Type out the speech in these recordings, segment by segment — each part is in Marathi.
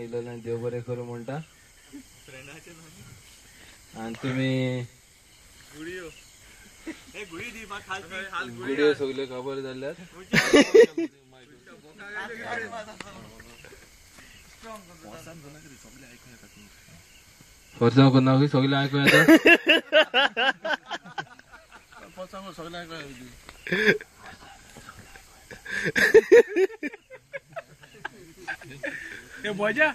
इलेल्यान देव बरें करूं म्हणटा आणि तुम्ही गुडियो सगळे खबर जाल्यात वर्सां कोणा सगळे ऐकू येता सगळे ऐकू हे मजा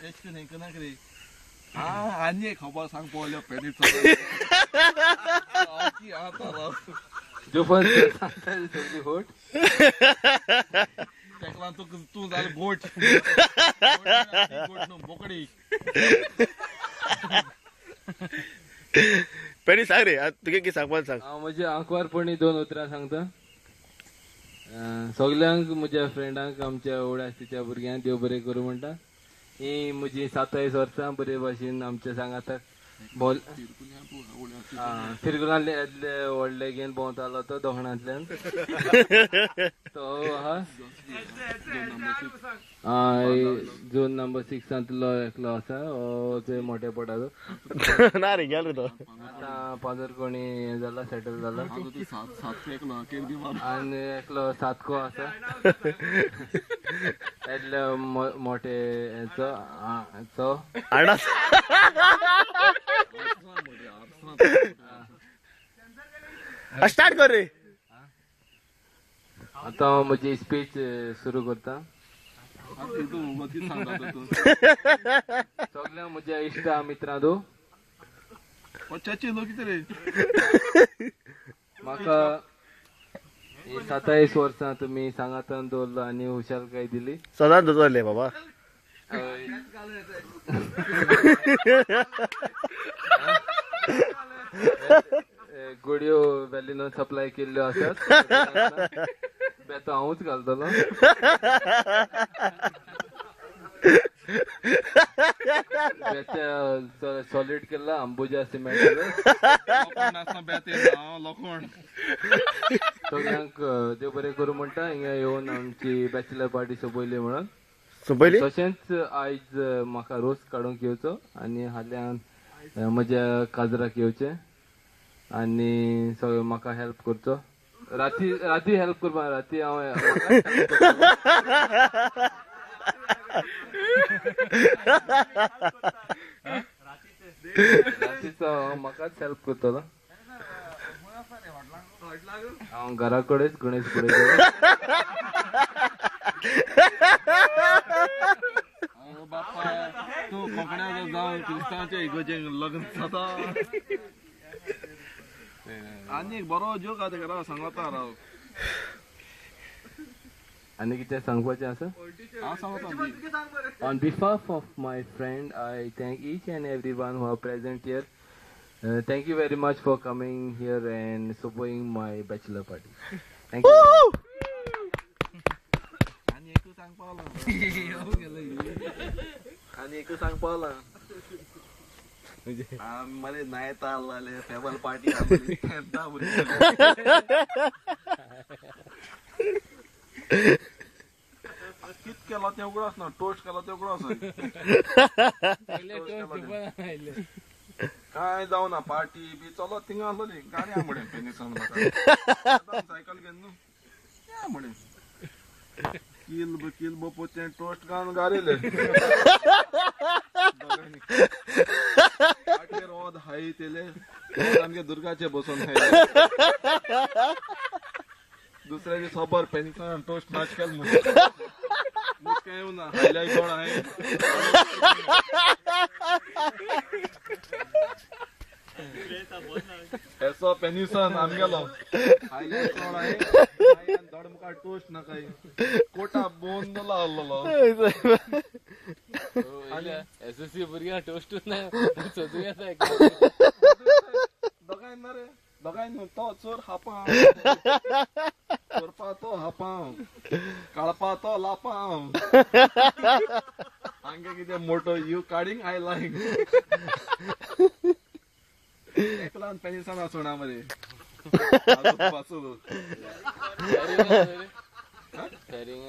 आनी खबर सांग पळयल्या पेनीट जो फर्स्ट सांगता सगळी होट तेका तू जालें गोट बोकडी पेनी सांग रे तुगे कितें सांगपाक सांग हांव म्हज्या आंकवारपणी 2 उतरां सांगता सगल्यांक म्हज्या फ्रेंडांक आमच्या ओड्या आसतीच्या भुरग्यांक देव बरें करूं म्हणटा ही म्हजी 27 वर्सां बरे भाशेन आमच्या सांगाताक बॉल तिरकुलांतले येदले व्हडले घेवन भोंवतालो तो दोखणांतल्यान तो आहा झोन नंबर 6 एकलो आसा ते मोठे पडाचो ना रे गेल रे तो आतां पाजरकोणी हें जाला सेटल जाला आनी एकलो 7 को आसा येदले मोठे हेचो आडा स्टार्ट कर रे आता हांव म्हजी स्पीच सुरू करता सगळ्या म्हज्या इश्टा मित्रांनो म्हाका 27 वर्सां तुमी सांगातान दवरलो आनी हुशालकाय दिली सदांच दवरले बाबा गुडयो व्हॅलीन सप्लाय केल्ल्यो आसात बेतो हांवूच घालतलो बेत्या सॉलिड केला अंबुजा सिमेंट सगळ्यांक देव बरें करूं म्हणटा हिंगा येवन आमची बॅचलर पार्टी सोपयली म्हणून तशेंच आयज म्हाका रोस काडूंक येवचो आनी हाल्यान म्हज्या काजराक येवचें आनी म्हाका हेल्प करचो राती हेल्प करपा राती हांव रातीचो म्हाकाच हेल्प करतलो हांव घरा कडेच गणेश पळयतलो बाप्पा तू कोंकण्याचो जावन क्रिस्तांवाच्या इगोचें लग्न जाता आनी एक बरो जोक आहा तेका राव सांगता राव आनी कितें सांगपाचें आसा हांव सांगता On behalf of my friend, I thank each and everyone who are present here. Thank you very much for coming here and supporting my bachelor party. Thank you. आनी एक सांग पावला मरे नायता आले फेबल पार्टी कित केला ते उगडास ना टोस्ट केला ते उगडास काय जाऊ ना पार्टी बी चलो थिंगा आसली गाडी म्हणे पेनिसन सायकल घेवन न्हू या म्हणे किल बपोचे टोस्ट घालून गारेले रोद हाय तेले आमगे दुर्गाचे बसून दुसऱ्याचे सोबर पेनिसन टोस्ट नाच केल मुझे ना हाईलाइट थोड़ा है ऐसा पेनिसन आमगेलो हाईलाइट थोड़ा है दडमुका टोस्ट ना काही कोटा बोन लावलो एसएससी भुरग्यां टोस्टूच ना सोदूं येता दोगांय ना रे दोगांय तो चोर हापा चोरपा तो हापाव काळपा तो लापाव हांगे कितें मोटो यू काडिंग आय लायक एकलान पेनिसन आसोना मरे फेरिंग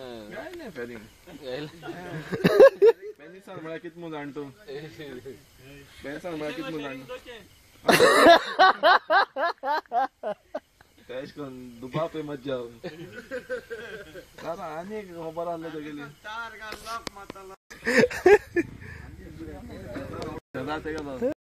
पेनिसान म्हळ्यार कितें मू जाण तूं पेनिसान म्हळ्यार कितें मू जाण तेश कोन दुबापे मज्जा आनी एक खबर आहलो तेगेली तेगा